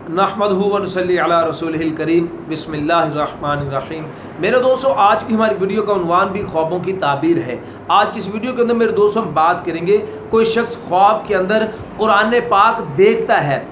नहमदहु व नसल्ली अला रसूलिहिल करीम बिस्मिल्लाहिर्रहमानिर्रहीम। मेरे दोस्तों, आज की हमारी वीडियो का उन्वान भी ख्वाबों की ताबीर है। आज की इस वीडियो के अंदर मेरे दोस्तों हम बात करेंगे, कोई शख्स ख्वाब के अंदर कुरान पाक देखता है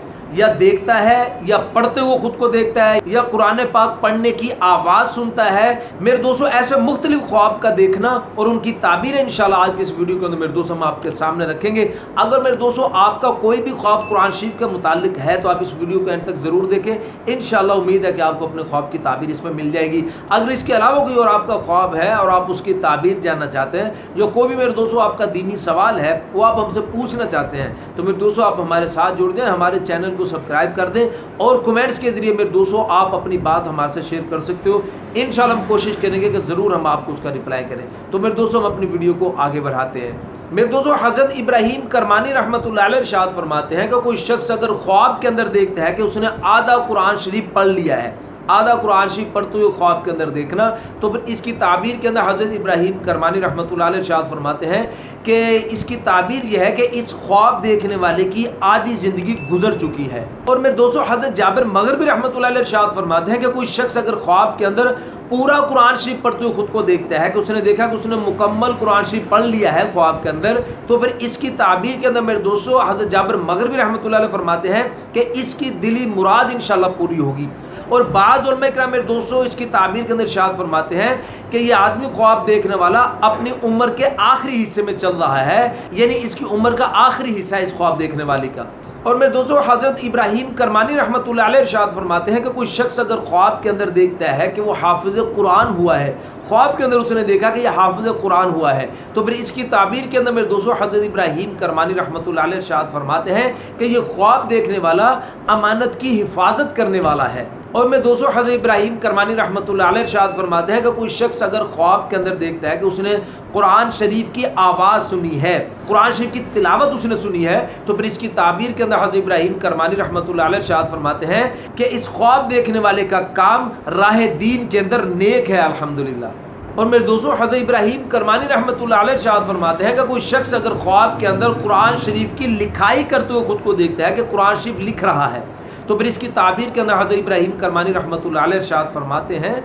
या पढ़ते हुए खुद को देखता है या कुरान पाक पढ़ने की आवाज़ सुनता है। मेरे दोस्तों, ऐसे मुख्तलिफ ख्वाब का देखना और उनकी ताबीर इंशाल्लाह आज की इस वीडियो के अंदर मेरे दोस्तों हम आपके सामने रखेंगे। अगर मेरे दोस्तों आपका कोई भी ख्वाब कुरान शरीफ के मुतालिक है तो आप इस वीडियो को एंड तक ज़रूर देखें। इंशाल्लाह उम्मीद है कि आपको अपने ख्वाब की ताबीर इसमें मिल जाएगी। अगर इसके अलावा कोई और आपका ख्वाब है और आप उसकी ताबीर जानना चाहते हैं, या कोई भी मेरे दोस्तों आपका दीनी सवाल है वो आप हमसे पूछना चाहते हैं, तो मेरे दोस्तों आप हमारे साथ जुड़ जाएं, हमारे चैनल को सब्सक्राइब कर दें और कमेंट्स के जरिए मेरे दोस्तों आप अपनी बात हमारे से शेयर कर सकते हो। इंशाल्लाह हम कोशिश करेंगे कि ज़रूर हम आपको उसका रिप्लाई करें। तो मेरे दोस्तों हम अपनी वीडियो को आगे बढ़ाते हैं। मेरे दोस्तों, हज़रत इब्राहीम करमानी रहमतुल्लाह अलैह इरशाद फरमाते हैं कि कोई शख्स अगर ख्वाब के अंदर देखता है कि उसने आधा कुरान शरीफ पढ़ लिया है, आधा कुरान शरीफ पढ़ते हुए ख्वाब के अंदर देखना, तो फिर इसकी ताबीर के अंदर हज़रत इब्राहीम करमानी रहमतुल्लाह अलैह इरशाद फरमाते हैं कि इसकी ताबीर यह है कि इस ख्वाब देखने वाले की आधी ज़िंदगी गुजर चुकी है। और मेरे दोस्तों, हज़रत जाबिर मग़रिबी रहमतुल्लाह अलैह इरशाद फरमाते हैं कि कोई शख्स अगर ख्वाब के अंदर पूरा कुरान शरीफ पढ़ते हुए खुद को देखता है कि उसने देखा कि उसने मुकम्मल कुरान शरीफ पढ़ लिया है ख्वाब के अंदर, तो फिर इसकी ताबीर के अंदर मेरे दोस्तों हज़रत जाबिर मग़रिबी रहमतुल्लाह अलैह फरमाते हैं कि इसकी दिली मुराद इंशाल्लाह पूरी होगी। और बाज़ उलमा इकराम मेरे दोस्तों इसकी ताबीर के अंदर इरशाद फरमाते हैं कि ये आदमी ख्वाब देखने वाला अपनी उम्र के आखिरी हिस्से में चल रहा है, यानी इसकी उम्र का आखिरी हिस्सा है इस ख्वाब देखने वाले का। और मेरे दोस्तों, हज़रत इब्राहीम करमानी रहमतुल्लाह अलैह इरशाद फरमाते हैं कि कोई शख्स अगर ख्वाब के अंदर देखता है कि वो हाफिज़ कुरान हुआ है, ख्वाब के अंदर उसने देखा कि यह हाफिज़ कुरान हुआ है, तो फिर इसकी ताबीर के अंदर मेरे दोस्तों हज़रत इब्राहीम करमानी रहमतुल्लाह अलैह इरशाद फरमाते हैं कि ये ख्वाब देखने वाला अमानत की हिफाजत करने वाला है। और मैं दोस्तों हज़रत इब्राहीम करमानी रहमतुल्लाह अलैह इरशाद फरमाते हैं कि कोई शख्स अगर ख्वाब के अंदर देखता है कि उसने कुरान शरीफ की आवाज़ सुनी है, कुरान शरीफ की तिलावत उसने सुनी है, तो फिर इसकी ताबीर के अंदर हज़रत इब्राहीम करमानी रहमतुल्लाह अलैह इरशाद फरमाते हैं कि इस ख्वाब देखने वाले का काम राह दीन के अंदर नेक है, अल्हम्दुलिल्लाह। और मेरे दोस्तों, हज़रत इब्राहीम करमानी रहमतुल्लाह अलैह इरशाद फरमाते हैं कि कोई शख्स अगर ख्वाब के अंदर कुरान शरीफ की लिखाई करते हुए खुद को देखता है कि कुरान शरीफ लिख रहा है, तो फिर इसकी ताबीर के अंदर हज़रत इब्राहीम करमानी रहमतुल्लाह अलैह इरशाद फरमाते हैं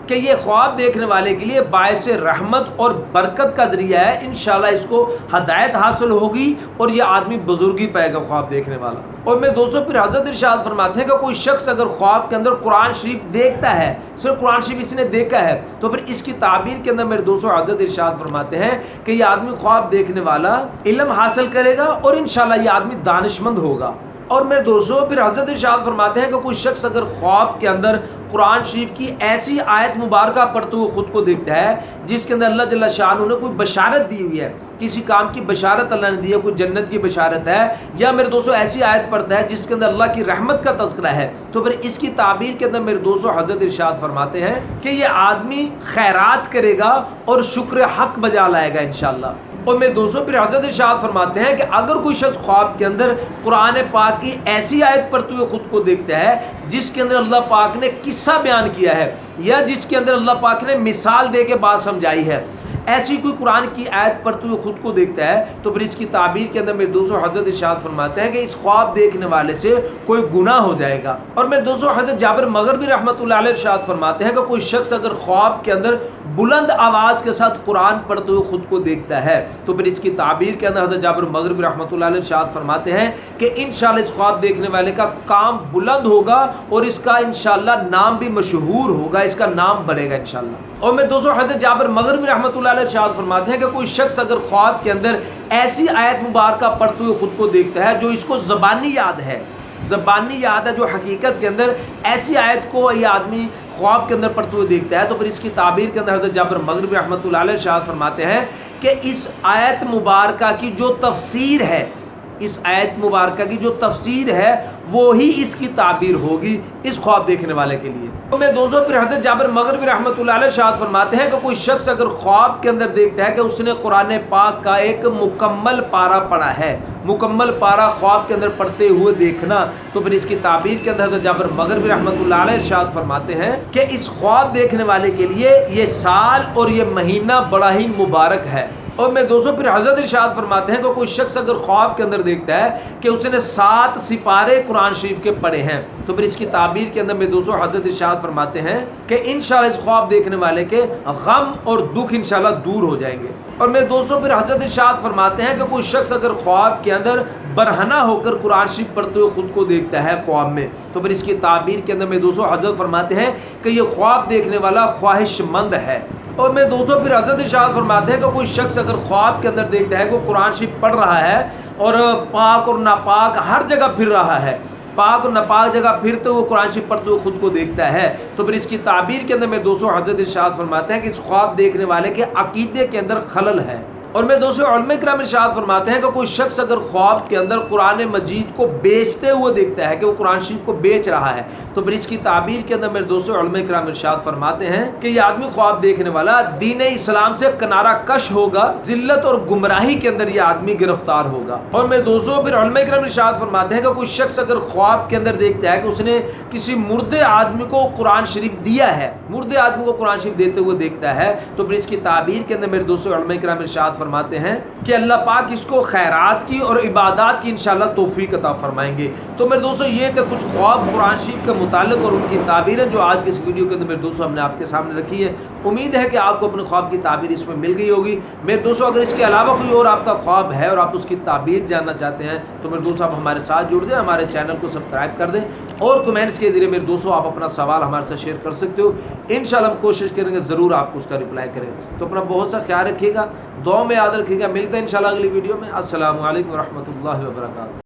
कि ये ख्वाब देखने वाले के लिए बायस रहमत और बरकत का ज़रिया है। इंशाल्लाह इसको हदायत हासिल होगी और ये आदमी बुजुर्गी पाएगा ख्वाब देखने वाला। और मेरे दोस्तों, फिर हज़रत इरशाद फरमाते हैं कि कोई शख्स अगर ख्वाब के अंदर कुरान शरीफ देखता है, सिर्फ कुरान शरीफ इसने देखा है, तो फिर इसकी ताबीर के अंदर मेरे दोस्तों हज़रत इरशाद फरमाते हैं कि ये आदमी ख्वाब देखने वाला इल्म हासिल करेगा और इंशाल्लाह ये आदमी दानिशमंद होगा। और मेरे दोस्तों, फिर हज़रत इरशाद फरमाते हैं कि कोई शख्स अगर ख्वाब के अंदर कुरान शरीफ की ऐसी आयत मुबारका पढ़ते हुए खुद को देखता है जिसके अंदर अल्लाह जल्ल शाअनहू ने कोई बशारत दी हुई है, किसी काम की बशारत अल्लाह ने दी है, कोई जन्नत की बशारत है, या मेरे दोस्तों ऐसी आयत पढ़ता है जिसके अंदर अल्लाह की रहमत का तज़किरा है, तो फिर इसकी ताबीर के अंदर मेरे दोस्तों हज़रत इरशाद फरमाते हैं कि ये आदमी खैरात करेगा और शुक्र हक बजा लाएगा इंशाल्लाह। और मेरे दोस्तों, फिर हज़रत इरशाद फरमाते हैं कि अगर कोई शख्स ख्वाब के अंदर कुरान पाक की ऐसी आयत पढ़ते हुए खुद को देखता है जिसके अंदर अल्लाह पाक ने किस्सा बयान किया है या जिसके अंदर अल्लाह पाक ने मिसाल दे के बात समझाई है, ऐसी कोई कुरान की आयत पढ़ते हुए खुद को देखता है, तो फिर इसकी ताबीर के अंदर मेरे दोस्तों हज़रत इरशाद फरमाते हैं कि इस ख्वाब देखने वाले से कोई गुनाह हो जाएगा। और मेरे दोस्तों, हज़रत जाबिर मग़रिबी रहमतुल्लाह अलैह इरशाद फरमाते हैं कि कोई शख्स अगर ख्वाब के अंदर बुलंद आवाज़ के साथ कुरान पढ़ते हुए खुद को देखता है, तो फिर इसकी ताबीर के अंदर हज़रत जाबिर मग़रिबी रहमतुल्लाह अलैह इरशाद फरमाते हैं कि इंशाल्लाह इस ख्वाब देखने वाले का काम बुलंद होगा और इसका इंशाल्लाह नाम भी मशहूर होगा, इसका नाम बढ़ेगा इंशाल्लाह। और मेरे दोस्तों, हज़रत जाबिर मग़रिबी रहमतुल्लाह अलैह इरशाद फरमाते हैं कि कोई शख्स अगर ख्वाब के अंदर ऐसी आयत मुबारका पढ़ते हुए खुद को देखता है जो इसको ज़बानी याद है, ज़बानी याद है, जो हकीकत के अंदर ऐसी आयत को ये आदमी ख्वाब के अंदर पढ़ते हुए देखता है, तो फिर इसकी ताबीर के अंदर हज़रत जाबिर मग़रिबी रहमतुल्लाह अलैह इरशाद फरमाते हैं कि इस आयत मुबारका की जो तफसीर है, इस आयत मुबारका की जो तफसीर है वो ही इसकी ताबीर होगी इस ख्वाब देखने वाले के लिए। तो मेरे दोस्तों, फिर हज़रत जाबिर मग़रिबी रहमतुल्लाह अलैह इरशाद फरमाते हैं कि कोई शख्स अगर ख्वाब के अंदर देखता है कि उसने कुरान पाक का एक मुकम्मल पारा पढ़ा है, मुकम्मल पारा ख्वाब के अंदर पढ़ते हुए देखना, तो फिर इसकी ताबीर के अंदर हज़रत जाबिर मग़रिबी रहमतुल्लाह अलैह इरशाद फरमाते हैं कि इस ख्वाब देखने वाले के लिए ये साल और ये महीना बड़ा ही मुबारक है। اور میرے دوستوں پھر حضرت ارشاد فرماتے ہیں کہ کوئی شخص اگر خواب کے اندر دیکھتا ہے کہ اس نے 7 سپارے قرآن شریف کے پڑھے ہیں تو پھر اس کی تعبیر کے اندر میرے دوستوں حضرت ارشاد فرماتے ہیں کہ انشاءاللہ اس خواب دیکھنے والے کے غم اور دکھ انشاءاللہ دور ہو جائیں گے۔ اور میرے دوستوں پھر حضرت ارشاد فرماتے ہیں کہ کوئی شخص اگر خواب کے اندر برہنہ ہو کر قرآن شریف پڑھتے ہوئے خود کو دیکھتا ہے خواب میں تو پھر اس کی تعبیر کے اندر میرے دوستوں حضرت فرماتے ہیں کہ یہ خواب دیکھنے والا خواہش مند ہے۔ اور میرے دوستوں پھر حضرت ارشاد فرماتے ہیں کہ کوئی شخص اگر خواب کے اندر دیکھتا ہے کہ وہ قرآن شریف پڑھ رہا ہے اور پاک اور ناپاک ہر جگہ پھر رہا ہے، پاک اور ناپاک جگہ پھرتے ہوئے قرآن شریف پڑھتے ہوئے خود کو دیکھتا ہے تو پھر اس کی تعبیر کے اندر میرے دوستوں حضرت ارشاد فرماتے ہیں کہ اس خواب دیکھنے والے کے عقیدے کے اندر خلل ہے۔ اور میرے دوستوں علماء کرام ارشاد فرماتے ہیں کہ کوئی شخص اگر خواب کے اندر قرآن مجید کو بیچتے ہوئے دیکھتا ہے کہ وہ قرآن شریف کو بیچ رہا ہے تو پھر اس کی تعبیر کے اندر میرے دوستوں علماء کرام ارشاد فرماتے ہیں کہ یہ آدمی خواب دیکھنے والا دین اسلام سے کنارہ کش ہوگا، ذلت اور گمراہی کے اندر یہ آدمی گرفتار ہوگا۔ اور میرے دوستوں پھر علماء کرام ارشاد فرماتے ہیں کہ کوئی شخص اگر خواب کے اندر دیکھتا ہے کہ اس نے کسی مردے آدمی کو قرآن شریف دیا ہے، مردے آدمی کو قرآن شریف دیتے ہوئے دیکھتا ہے تو پھر اس کی تعبیر کے اندر میرے دوستوں علماء کرام ارشاد فرماتے ہیں کہ اللہ پاک اس کو خیرات کی اور عبادات کی انشاءاللہ توفیق عطا فرمائیں گے۔ تو میرے دوستوں یہ تھے کچھ خواب قرآن شریف کے متعلق اور ان کی تعبیریں جو آج کے اس ویڈیو کے اندر میرے دوستوں ہم نے آپ کے سامنے رکھی ہے۔ امید ہے کہ آپ کو اپنے خواب کی تعبیر اس میں مل گئی ہوگی۔ میرے دوستوں اگر اس کے علاوہ کوئی اور آپ کا خواب ہے اور آپ اس کی تعبیر جاننا چاہتے ہیں تو میرے دوستوں آپ ہمارے ساتھ جڑ دیں، ہمارے چینل کو سبسکرائب کر دیں اور کمنٹس کے ذریعے میرے دوستوں آپ اپنا سوال ہمارے ساتھ شیئر کر سکتے ہو۔ انشاءاللہ ہم کوشش کریں گے ضرور آپ کو اس کا رپلائی کریں۔ تو اپنا بہت سا خیال رکھیے گا، دعاؤں میں یاد رکھیے گا۔ ملتے ہیں انشاءاللہ اگلی ویڈیو میں۔ السلام علیکم ورحمۃ اللہ وبرکاتہ۔